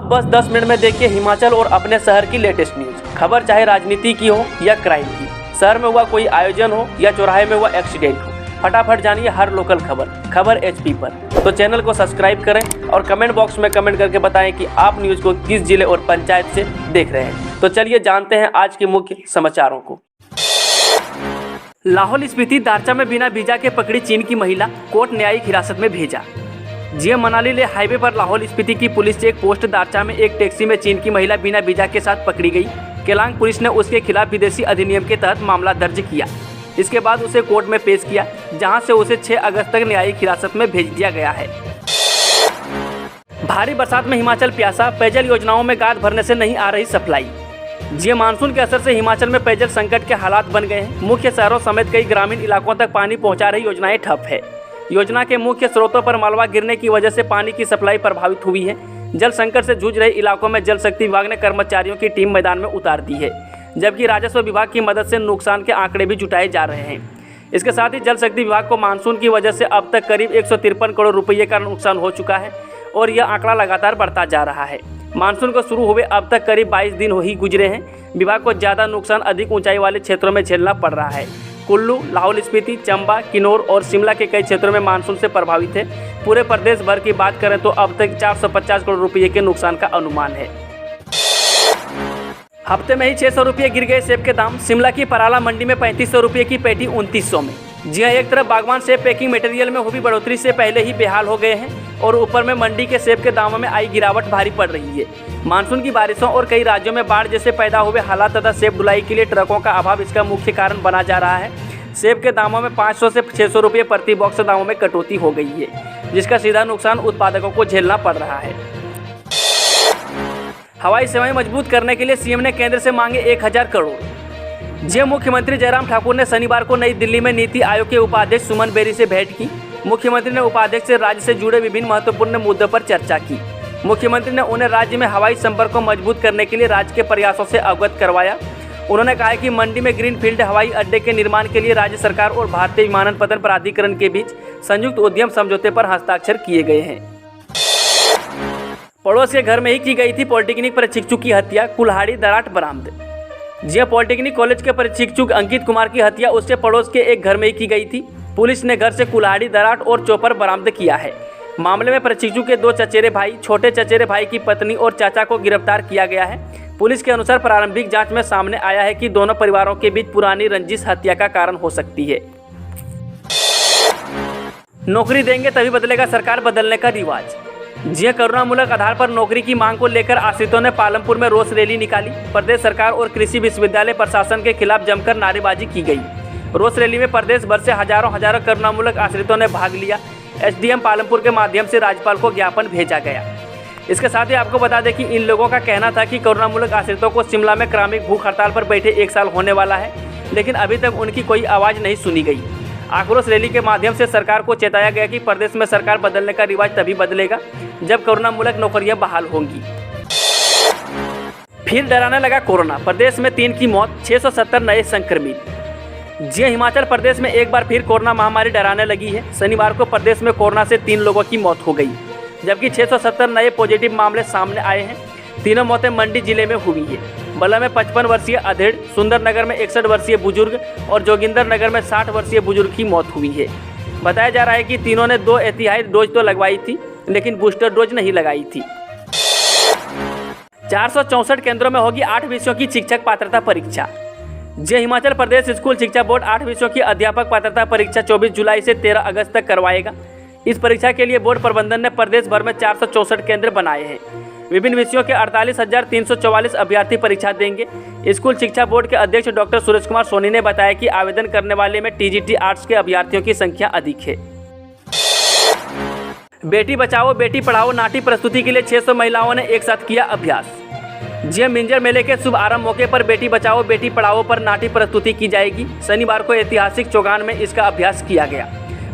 बस 10 मिनट में देखिए हिमाचल और अपने शहर की लेटेस्ट न्यूज। खबर चाहे राजनीति की हो या क्राइम की, शहर में हुआ कोई आयोजन हो या चौराहे में हुआ एक्सीडेंट हो, फटाफट जानिए हर लोकल खबर HP पर। तो चैनल को सब्सक्राइब करें और कमेंट बॉक्स में कमेंट करके बताएं कि आप न्यूज को किस जिले और पंचायत से देख रहे हैं। तो चलिए जानते हैं आज के मुख्य समाचारों को। लाहौल स्पीति दारचा में बिना वीजा के पकड़ी चीन की महिला, कोर्ट न्यायिक हिरासत में भेजा। जीएम मनाली ले हाईवे पर लाहौल स्पीति की पुलिस चेक पोस्ट दारचा में एक टैक्सी में चीन की महिला बिना वीजा के साथ पकड़ी गई। केलांग पुलिस ने उसके खिलाफ विदेशी अधिनियम के तहत मामला दर्ज किया। इसके बाद उसे कोर्ट में पेश किया, जहां से उसे 6 अगस्त तक न्यायिक हिरासत में भेज दिया गया है। भारी बरसात में हिमाचल प्यासा, पेयजल योजनाओं में गाद भरने से नहीं आ रही सप्लाई। जी मानसून के असर से हिमाचल में पेयजल संकट के हालात बन गए हैं। मुख्य शहरों समेत कई ग्रामीण इलाकों तक पानी पहुंचा रही योजनाएं ठप है। योजना के मुख्य स्रोतों पर मलबा गिरने की वजह से पानी की सप्लाई प्रभावित हुई है। जल संकट से जूझ रहे इलाकों में जल शक्ति विभाग ने कर्मचारियों की टीम मैदान में उतार दी है, जबकि राजस्व विभाग की मदद से नुकसान के आंकड़े भी जुटाए जा रहे हैं। इसके साथ ही जल शक्ति विभाग को मानसून की वजह से अब तक करीब 153 करोड़ रुपये का नुकसान हो चुका है और यह आंकड़ा लगातार बढ़ता जा रहा है। मानसून को शुरू हुए अब तक करीब 22 दिन हो ही गुजरे हैं। विभाग को ज़्यादा नुकसान अधिक ऊंचाई वाले क्षेत्रों में झेलना पड़ रहा है। कुल्लू, लाहौल स्पीति, चंबा, किन्नौर और शिमला के कई क्षेत्रों में मानसून से प्रभावित है। पूरे प्रदेश भर की बात करें तो अब तक 450 करोड़ रुपये के नुकसान का अनुमान है। हफ्ते में ही 600 रुपये गिर गए सेब के दाम। शिमला की पराला मंडी में 3500 रुपये की पेटी 2900 में। जी हाँ, एक तरफ बागवान सेब पैकिंग मटेरियल में हुई बढ़ोतरी से पहले ही बेहाल हो गए हैं और ऊपर में मंडी के सेब के दामों में आई गिरावट भारी पड़ रही है। मानसून की बारिशों और कई राज्यों में बाढ़ जैसे पैदा हुए हालात तथा सेब ढुलाई के लिए ट्रकों का अभाव इसका मुख्य कारण बना जा रहा है। सेब के दामों में 500 से 600 रुपये प्रति बॉक्स दामों में कटौती हो गई है, जिसका सीधा नुकसान उत्पादकों को झेलना पड़ रहा है। हवाई सेवाएं मजबूत करने के लिए सीएम ने केंद्र से मांगे 1000 करोड़। जी मुख्यमंत्री जयराम ठाकुर ने शनिवार को नई दिल्ली में नीति आयोग के उपाध्यक्ष सुमन बेरी से भेंट की। मुख्यमंत्री ने उपाध्यक्ष से राज्य से जुड़े विभिन्न महत्वपूर्ण मुद्दों पर चर्चा की। मुख्यमंत्री ने उन्हें राज्य में हवाई संपर्क को मजबूत करने के लिए राज्य के प्रयासों से अवगत करवाया। उन्होंने कहा कि मंडी में ग्रीनफील्ड हवाई अड्डे के निर्माण के लिए राज्य सरकार और भारतीय विमानन प्राधिकरण के बीच संयुक्त उद्यम समझौते पर हस्ताक्षर किए गए हैं। पड़ोस के घर में ही की गई थी पॉलिटेक्निक प्रशिक्षु की हत्या, कुल्हाड़ी दराट बरामद। जी पॉलिटेक्निक कॉलेज के प्रशिक्षु अंकित कुमार की हत्या उसके पड़ोस के एक घर में ही की गई थी। पुलिस ने घर से कुल्हाड़ी, दराट और चॉपर बरामद किया है। मामले में प्रशिक्षु के 2 चचेरे भाई, छोटे चचेरे भाई की पत्नी और चाचा को गिरफ्तार किया गया है। पुलिस के अनुसार प्रारंभिक जांच में सामने आया है कि दोनों परिवारों के बीच पुरानी रंजिश हत्या का कारण हो सकती है। नौकरी देंगे तभी बदलेगा सरकार बदलने का रिवाज। जी करुणामूलक आधार पर नौकरी की मांग को लेकर आश्रितों ने पालमपुर में रोष रैली निकाली। प्रदेश सरकार और कृषि विश्वविद्यालय प्रशासन के खिलाफ जमकर नारेबाजी की गई। रोष रैली में प्रदेश भर से हजारों करुणामूलक आश्रितों ने भाग लिया। SDM पालमपुर के माध्यम से राज्यपाल को ज्ञापन भेजा गया। इसके साथ ही आपको बता दें कि इन लोगों का कहना था कि करुणामूलक आश्रितों को शिमला में क्रमिक भूख हड़ताल पर बैठे 1 साल होने वाला है, लेकिन अभी तक उनकी कोई आवाज़ नहीं सुनी गई। आक्रोश रैली के माध्यम से सरकार को चेताया गया कि प्रदेश में सरकार बदलने का रिवाज तभी बदलेगा जब करुणामूलक नौकरियां बहाल होंगी। फिर डराने लगा कोरोना। प्रदेश में 3 की मौत, 670 नए संक्रमित। जी हिमाचल प्रदेश में एक बार फिर कोरोना महामारी डराने लगी है। शनिवार को प्रदेश में कोरोना से 3 लोगों की मौत हो गई, जबकि 670 नए पॉजिटिव मामले सामने आए हैं। तीनों मौतें मंडी जिले में हुई है। बल्ला में 55 वर्षीय अधेड़, सुंदरनगर में 61 वर्षीय बुजुर्ग और जोगिंदरनगर में 60 वर्षीय बुजुर्ग की मौत हुई है। बताया जा रहा है कि तीनों ने 2 एहतियाती डोज तो लगवाई थी, लेकिन बूस्टर डोज नहीं लगाई थी। 464 केंद्रों में होगी 8 विषयों की शिक्षक पात्रता परीक्षा। जी हिमाचल प्रदेश स्कूल शिक्षा बोर्ड 8 विषयों की अध्यापक पात्रता परीक्षा 24 जुलाई से 13 अगस्त तक करवाएगा। इस परीक्षा के लिए बोर्ड प्रबंधन ने प्रदेश भर में 464 केंद्र बनाए हैं। विभिन्न विषयों के 48,344 अभ्यर्थी परीक्षा देंगे। स्कूल शिक्षा बोर्ड के अध्यक्ष डॉक्टर सुरेश कुमार सोनी ने बताया कि आवेदन करने वाले में TGT आर्ट्स के अभ्यर्थियों की संख्या अधिक है। बेटी बचाओ बेटी पढ़ाओ नाट्य प्रस्तुति के लिए 600 महिलाओं ने एक साथ किया अभ्यास। जी मिंजर मेले के शुभ आरंभ मौके पर बेटी बचाओ बेटी पढ़ाओ पर नाट्य प्रस्तुति की जाएगी। शनिवार को ऐतिहासिक चौगान में इसका अभ्यास किया गया।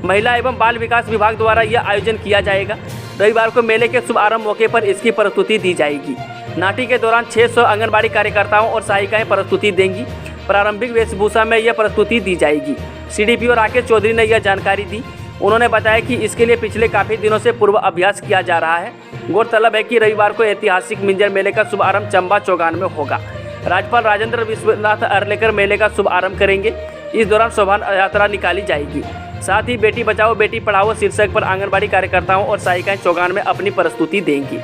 महिला एवं बाल विकास विभाग द्वारा यह आयोजन किया जाएगा। रविवार को मेले के शुभ आरंभ मौके पर इसकी प्रस्तुति दी जाएगी। नाट्य के दौरान 600 आंगनबाड़ी कार्यकर्ताओं और सहायिकाएं प्रस्तुति देंगी। प्रारंभिक वेशभूषा में यह प्रस्तुति दी जाएगी। CDPO राकेश चौधरी ने यह जानकारी दी। उन्होंने बताया कि इसके लिए पिछले काफ़ी दिनों से पूर्व अभ्यास किया जा रहा है। गौरतलब है कि रविवार को ऐतिहासिक मिंजर मेले का शुभारंभ चंबा चौगान में होगा। राज्यपाल राजेंद्र विश्वनाथ अर्लेकर मेले का शुभारंभ करेंगे। इस दौरान शोभा यात्रा निकाली जाएगी। साथ ही बेटी बचाओ बेटी पढ़ाओ शीर्षक पर आंगनबाड़ी कार्यकर्ताओं और सहायिकाएं चौगान में अपनी प्रस्तुति देंगी।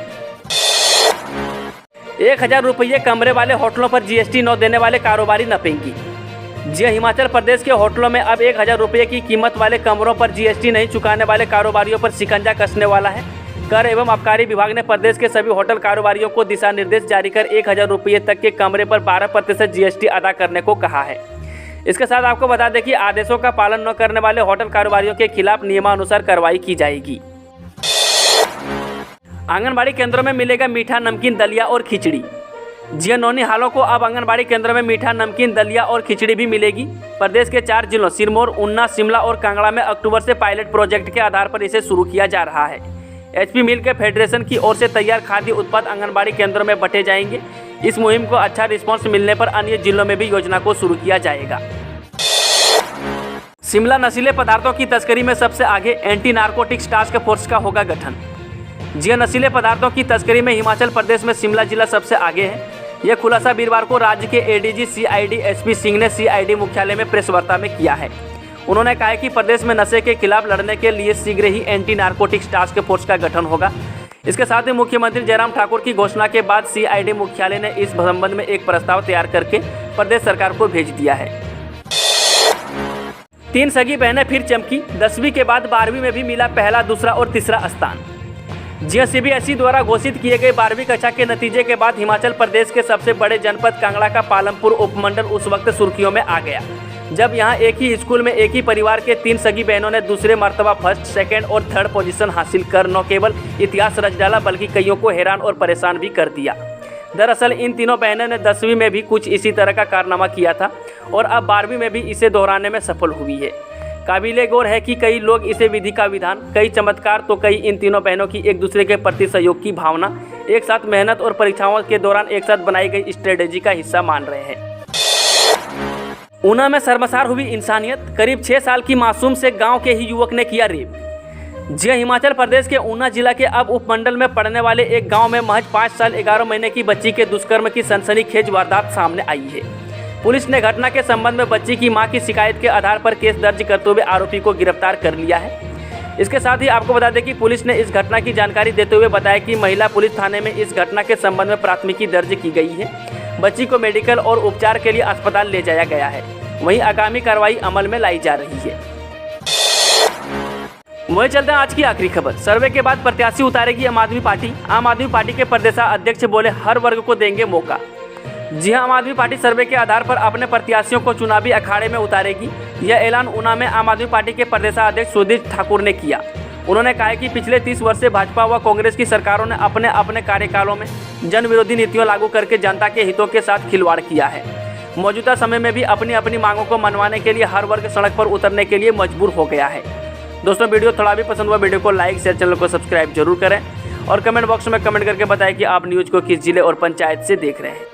1000 रुपये कमरे वाले होटलों पर जीएसटी न देने वाले कारोबारी नपेंगी। जी हिमाचल प्रदेश के होटलों में अब 1000 रुपये की कीमत वाले कमरों पर जीएसटी नहीं चुकाने वाले कारोबारियों पर शिकंजा कसने वाला है। कर एवं आबकारी विभाग ने प्रदेश के सभी होटल कारोबारियों को दिशा निर्देश जारी कर 1000 रुपये तक के कमरे पर 12% जीएसटी अदा करने को कहा है। इसके साथ आपको बता दें कि आदेशों का पालन न करने वाले होटल कारोबारियों के खिलाफ नियमानुसार कार्रवाई की जाएगी। आंगनबाड़ी केंद्रों में मिलेगा मीठा नमकीन दलिया और खिचड़ी। जी नौनिहालों को अब आंगनबाड़ी केंद्रों में मीठा नमकीन दलिया और खिचड़ी भी मिलेगी। प्रदेश के 4 जिलों सिरमौर, ऊना, शिमला और कांगड़ा में अक्टूबर से पायलट प्रोजेक्ट के आधार पर इसे शुरू किया जा रहा है। एचपी मिल के फेडरेशन की ओर से तैयार खाद्य उत्पाद आंगनबाड़ी केंद्रों में बंटे जाएंगे। इस मुहिम को अच्छा रिस्पांस मिलने पर अन्य जिलों में भी योजना को शुरू किया जाएगा। शिमला नशीले पदार्थों की तस्करी में सबसे आगे, एंटी नारकोटिक्स टास्क फोर्स का होगा गठन। जी नशीले पदार्थों की तस्करी में हिमाचल प्रदेश में शिमला जिला सबसे आगे है। यह खुलासा वीरवार को राज्य के एडीजी सीआईडी एसपी सिंह ने सीआईडी मुख्यालय में प्रेस वार्ता में किया है। उन्होंने कहा कि प्रदेश में नशे के खिलाफ लड़ने के लिए शीघ्र ही एंटी नारकोटिक्स टास्क फोर्स का गठन होगा। इसके साथ ही मुख्यमंत्री जयराम ठाकुर की घोषणा के बाद सीआईडी मुख्यालय ने इस संबंध में एक प्रस्ताव तैयार करके प्रदेश सरकार को भेज दिया है। 3 सगी बहनें फिर चमकी। 10वीं के बाद 12वीं में भी मिला पहला, दूसरा और तीसरा स्थान। जी सीबीएसई द्वारा घोषित किए गए 12वीं कक्षा के नतीजे के बाद हिमाचल प्रदेश के सबसे बड़े जनपद कांगड़ा का पालमपुर उपमंडल उस वक्त सुर्खियों में आ गया, जब यहां एक ही स्कूल में एक ही परिवार के 3 सगी बहनों ने दूसरे मर्तबा फर्स्ट, सेकंड और थर्ड पोजीशन हासिल कर न केवल इतिहास रच डाला बल्कि कईयों को हैरान और परेशान भी कर दिया। दरअसल इन तीनों बहनों ने 10वीं में भी कुछ इसी तरह का कारनामा किया था और अब 12वीं में भी इसे दोहराने में सफल हुई है। काबिले गौर है कि कई लोग इसे विधि का विधान, कई चमत्कार तो कई इन तीनों बहनों की एक दूसरे के प्रति सहयोग की भावना, एक साथ मेहनत और परीक्षाओं के दौरान एक साथ बनाई गई स्ट्रेटेजी का हिस्सा मान रहे हैं। ऊना में शर्मसार हुई इंसानियत। करीब 6 साल की मासूम से गांव के ही युवक ने किया रेप। जी हिमाचल प्रदेश के ऊना जिला के अब उपमंडल में पड़ने वाले एक गांव में महज 5 साल 11 महीने की बच्ची के दुष्कर्म की सनसनीखेज वारदात सामने आई है। पुलिस ने घटना के संबंध में बच्ची की मां की शिकायत के आधार पर केस दर्ज करते हुए आरोपी को गिरफ्तार कर लिया है। इसके साथ ही आपको बता दें कि पुलिस ने इस घटना की जानकारी देते हुए बताया कि महिला पुलिस थाने में इस घटना के संबंध में प्राथमिकी दर्ज की गई है। बच्ची को मेडिकल और उपचार के लिए अस्पताल ले जाया गया है। वहीं आगामी कार्रवाई अमल में लाई जा रही है। वहीं चलते हैं आज की आखिरी खबर। सर्वे के बाद प्रत्याशी उतारेगी आम आदमी पार्टी। आम आदमी पार्टी के प्रदेशाध्यक्ष बोले हर वर्ग को देंगे मौका। जी हां, आम आदमी पार्टी सर्वे के आधार पर अपने प्रत्याशियों को चुनावी अखाड़े में उतारेगी। यह ऐलान ऊना में आम आदमी पार्टी के प्रदेशाध्यक्ष सुधीर ठाकुर ने किया। उन्होंने कहा कि पिछले 30 वर्ष से भाजपा व कांग्रेस की सरकारों ने अपने अपने कार्यकालों में जन विरोधी नीतियों लागू करके जनता के हितों के साथ खिलवाड़ किया है। मौजूदा समय में भी अपनी अपनी मांगों को मनवाने के लिए हर वर्ग सड़क पर उतरने के लिए मजबूर हो गया है। दोस्तों, वीडियो थोड़ा भी पसंद हुआ वीडियो को लाइक शेयर, चैनल को सब्सक्राइब जरूर करें और कमेंट बॉक्स में कमेंट करके बताएं कि आप न्यूज़ को किस जिले और पंचायत से देख रहे हैं।